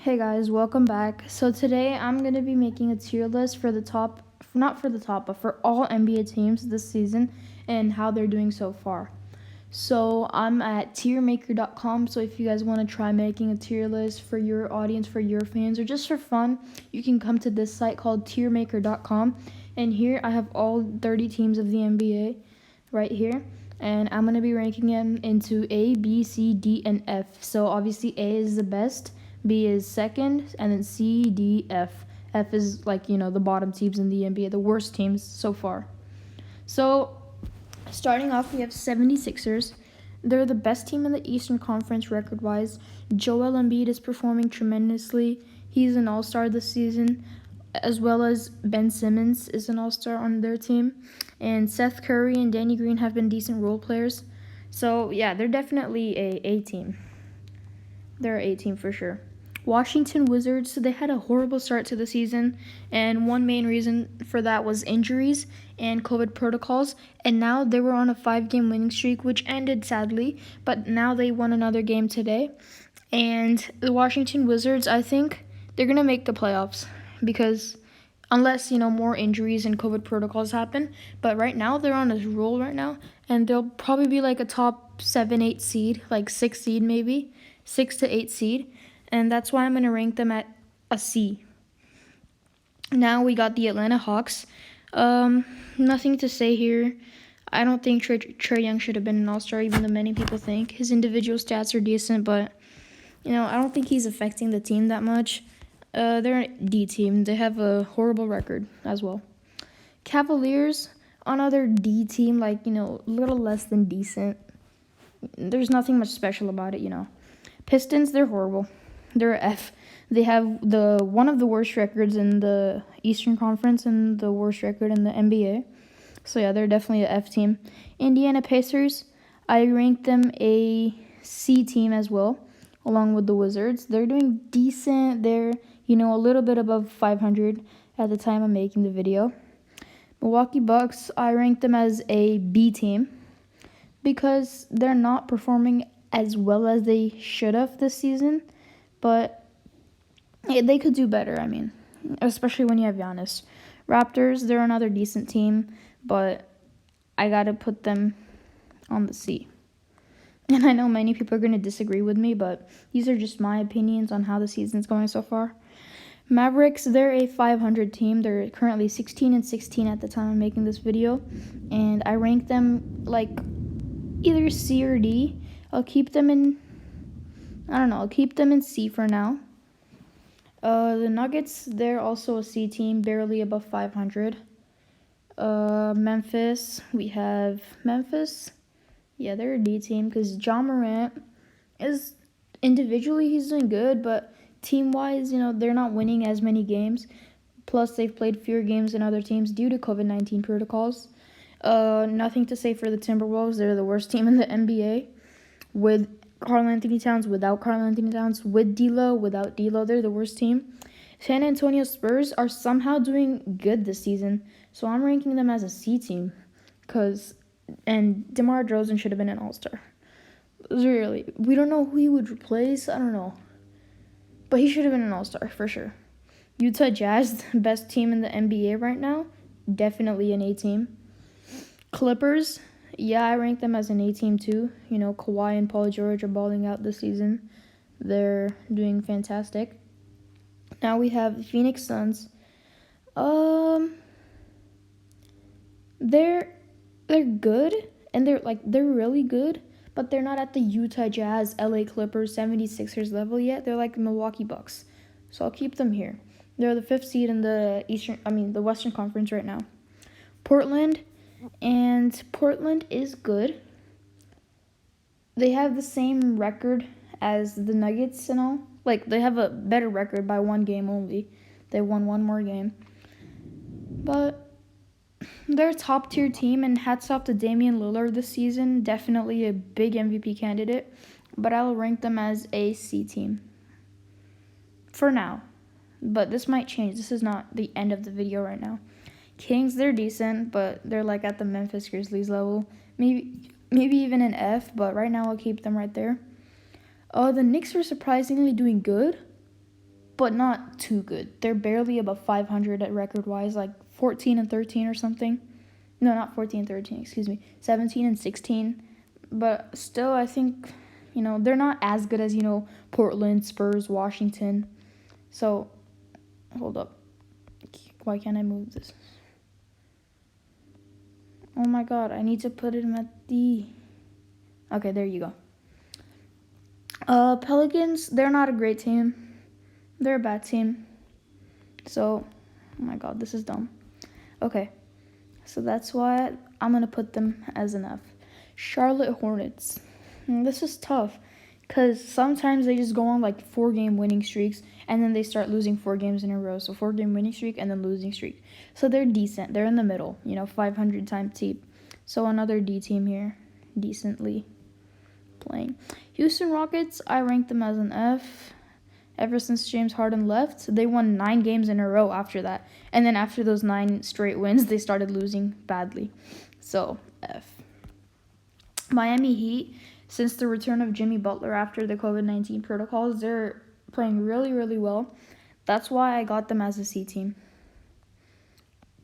Hey guys, welcome back. So today I'm going to be making a tier list for the top, not for the top, but for all NBA teams this season and how they're doing so far. So I'm at tiermaker.com. So if you guys want to try making a tier list for your audience, for your fans, or just for fun, you can come to this site called tiermaker.com. And here I have all 30 teams of the NBA right here. And I'm going to be ranking them into A, B, C, D, and F. So obviously A is the best. B is second, and then C, D, F. F is the bottom teams in the NBA, the worst teams so far. So, starting off, we have 76ers. They're the best team in the Eastern Conference record-wise. Joel Embiid is performing tremendously. He's an all-star this season, as well as Ben Simmons is an all-star on their team. And Seth Curry and Danny Green have been decent role players. So, yeah, they're definitely a team. They're an A team for sure. Washington Wizards, they had a horrible start to the season, and one main reason for that was injuries and COVID protocols, and now they were on a 5-game winning streak, which ended sadly, but now they won another game today. And the Washington Wizards, I think they're going to make the playoffs because unless, more injuries and COVID protocols happen, but right now they're on a roll right now, and they'll probably be like a top 7-8 seed, like 6 seed maybe, 6 to 8 seed. And that's why I'm going to rank them at a C. Now we got the Atlanta Hawks. Nothing to say here. I don't think Trae Young should have been an all-star, even though many people think. His individual stats are decent, but, I don't think he's affecting the team that much. They're a D team. They have a horrible record as well. Cavaliers, another D team, a little less than decent. There's nothing much special about it, Pistons, they're horrible. They're F. They have one of the worst records in the Eastern Conference and the worst record in the NBA. So yeah, they're definitely an F team. Indiana Pacers, I rank them a C team as well, along with the Wizards. They're doing decent. They're, a little bit above 500 at the time I'm making the video. Milwaukee Bucks, I rank them as a B team because they're not performing as well as they should have this season. But they could do better, especially when you have Giannis. Raptors, they're another decent team, but I got to put them on the C. And I know many people are going to disagree with me, but these are just my opinions on how the season's going so far. Mavericks, they're a 500 team. They're currently 16-16 at the time I'm making this video, and I rank them either C or D. I'll keep them in C for now. The Nuggets, they're also a C team, barely above 500. Memphis, we have Memphis. Yeah, they're a D team because Ja Morant is individually he's doing good, but team-wise, they're not winning as many games. Plus, they've played fewer games than other teams due to COVID-19 protocols. Nothing to say for the Timberwolves. They're the worst team in the NBA. With Karl-Anthony Towns, without Karl-Anthony Towns, with D'Lo, without D'Lo, they're the worst team. San Antonio Spurs are somehow doing good this season, so I'm ranking them as a C team. And DeMar DeRozan should have been an all-star. Really, we don't know who he would replace. I don't know, but he should have been an all-star for sure. Utah Jazz, the best team in the NBA right now, definitely an A team. Clippers. Yeah, I rank them as an A team too. Kawhi and Paul George are balling out this season. They're doing fantastic. Now we have the Phoenix Suns. They're good and they're really good, but they're not at the Utah Jazz, LA Clippers, 76ers level yet. They're like the Milwaukee Bucks. So I'll keep them here. They're the 5th seed in the Western Conference right now. Portland is good. They have the same record as the Nuggets and all. They have a better record by 1 game only. They won 1 more game. But they're a top-tier team, and hats off to Damian Lillard this season. Definitely a big MVP candidate. But I'll rank them as a C team. For now. But this might change. This is not the end of the video right now. Kings, they're decent, but they're at the Memphis Grizzlies level. Maybe even an F, but right now I'll keep them right there. The Knicks are surprisingly doing good. but not too good. They're barely above 500 at record-wise, like 14 and 13 or something. No, not 14 and 13, excuse me. 17 and 16. But still, I think, they're not as good as, Portland, Spurs, Washington. So, hold up. Why can't I move this? Oh my god, I need to put him at the... Okay, there you go. Pelicans, they're not a great team. They're a bad team. So, oh my god, this is dumb. Okay, so that's why I'm going to put them as an F. Charlotte Hornets. This is tough because sometimes they just go on like 4-game winning streaks and then they start losing 4 games in a row. So 4-game winning streak and then losing streak. So they're decent. They're in the middle, 500 time team. So another D team here, decently playing. Houston Rockets, I rank them as an F. Ever since James Harden left, they won 9 games in a row after that. And then after those 9 straight wins, they started losing badly. So, F. Miami Heat, since the return of Jimmy Butler after the COVID-19 protocols, they're playing really, really well. That's why I got them as a C team.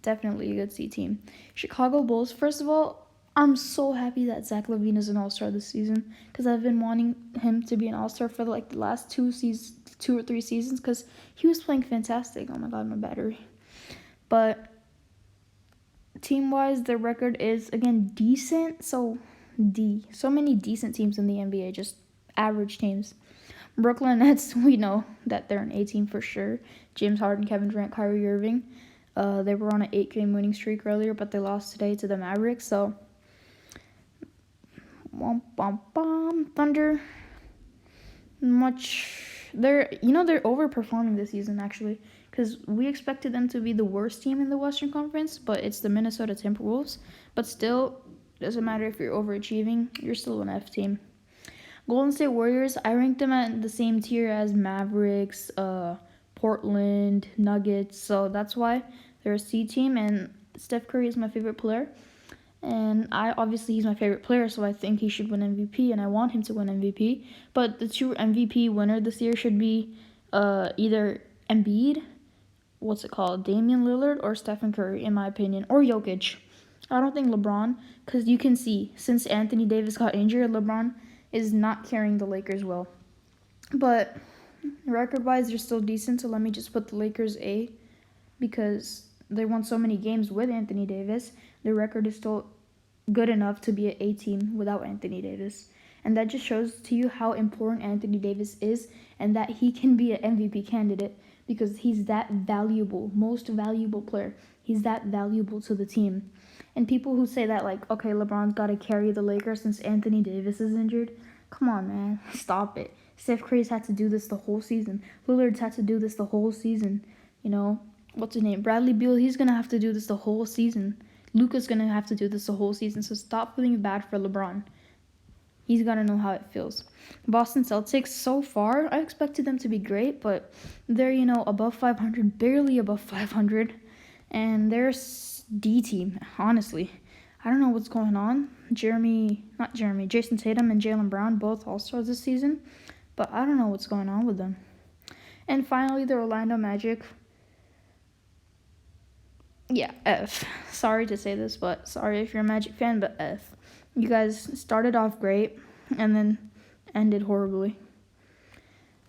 Definitely a good C team. Chicago Bulls, first of all, I'm so happy that Zach LaVine is an all-star this season because I've been wanting him to be an all-star for the last 2 or 3 seasons because he was playing fantastic. Oh my god, my battery. But team-wise, their record is, again, decent. So, D. So many decent teams in the NBA, just average teams. Brooklyn Nets, we know that they're an A team for sure. James Harden, Kevin Durant, Kyrie Irving. They were on an 8-game winning streak earlier, but they lost today to the Mavericks. So, Thunder. They're overperforming this season actually, because we expected them to be the worst team in the Western Conference, but it's the Minnesota Timberwolves. But still, doesn't matter if you're overachieving, you're still an F team. Golden State Warriors, I rank them at the same tier as Mavericks, Portland, Nuggets, so that's why they're a C team, and Steph Curry is my favorite player. And he's my favorite player, so I think he should win MVP, and I want him to win MVP. But the 2 MVP winner this year should be either Embiid, Damian Lillard, or Stephen Curry, in my opinion, or Jokic. I don't think LeBron, because you can see, since Anthony Davis got injured, LeBron is not carrying the Lakers well. But record-wise, they're still decent, so let me just put the Lakers A, because they won so many games with Anthony Davis. Their record is still good enough to be an A team without Anthony Davis. And that just shows to you how important Anthony Davis is and that he can be an MVP candidate because he's that valuable, most valuable player. He's that valuable to the team. And people who say that, like, okay, LeBron's got to carry the Lakers since Anthony Davis is injured. Come on, man. Stop it. Steph Curry's had to do this the whole season. Lillard's had to do this the whole season. What's his name? Bradley Beal, he's going to have to do this the whole season. Luka's going to have to do this the whole season, so stop feeling bad for LeBron. He's got to know how it feels. Boston Celtics, so far, I expected them to be great, but they're, above 500, barely above 500, and they're a D team, honestly. I don't know what's going on. Jason Tatum and Jaylen Brown, both All-Stars this season, but I don't know what's going on with them. And finally, the Orlando Magic. Yeah, F. Sorry to say this, but sorry if you're a Magic fan, but F. You guys started off great and then ended horribly.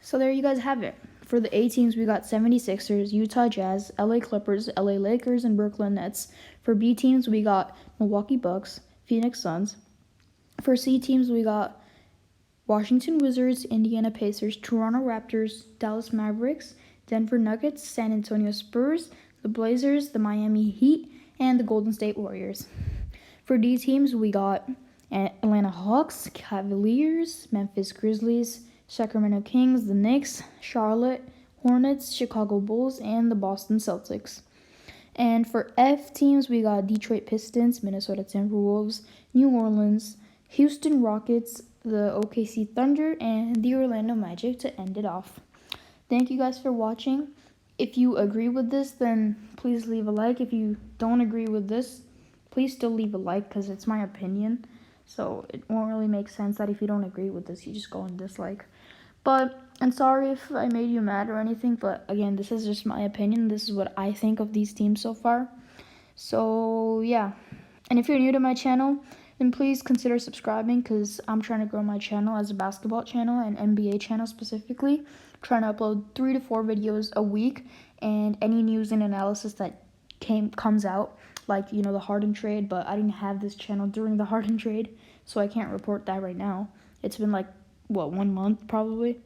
So there you guys have it. For the A teams, we got 76ers, Utah Jazz, LA Clippers, LA Lakers, and Brooklyn Nets. For B teams, we got Milwaukee Bucks, Phoenix Suns. For C teams, we got Washington Wizards, Indiana Pacers, Toronto Raptors, Dallas Mavericks, Denver Nuggets, San Antonio Spurs, the Blazers, the Miami Heat, and the Golden State Warriors. For D teams, we got Atlanta Hawks, Cavaliers, Memphis Grizzlies, Sacramento Kings, the Knicks, Charlotte Hornets, Chicago Bulls, and the Boston Celtics. And for F teams, we got Detroit Pistons, Minnesota Timberwolves, New Orleans, Houston Rockets, the OKC Thunder, and the Orlando Magic to end it off. Thank you guys for watching. If you agree with this, then please leave a like. If you don't agree with this, please still leave a like because it's my opinion. So it won't really make sense that if you don't agree with this, you just go and dislike. But And sorry if I made you mad or anything, but again, this is just my opinion. This is what I think of these teams so far. So, yeah. And if you're new to my channel, then please consider subscribing because I'm trying to grow my channel as a basketball channel and NBA channel specifically. Trying to upload 3 to 4 videos a week, and any news and analysis that comes out, like, the Harden trade, but I didn't have this channel during the Harden trade, so I can't report that right now. It's been 1 month probably.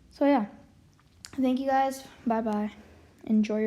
So yeah, thank you guys. Bye bye. Enjoy your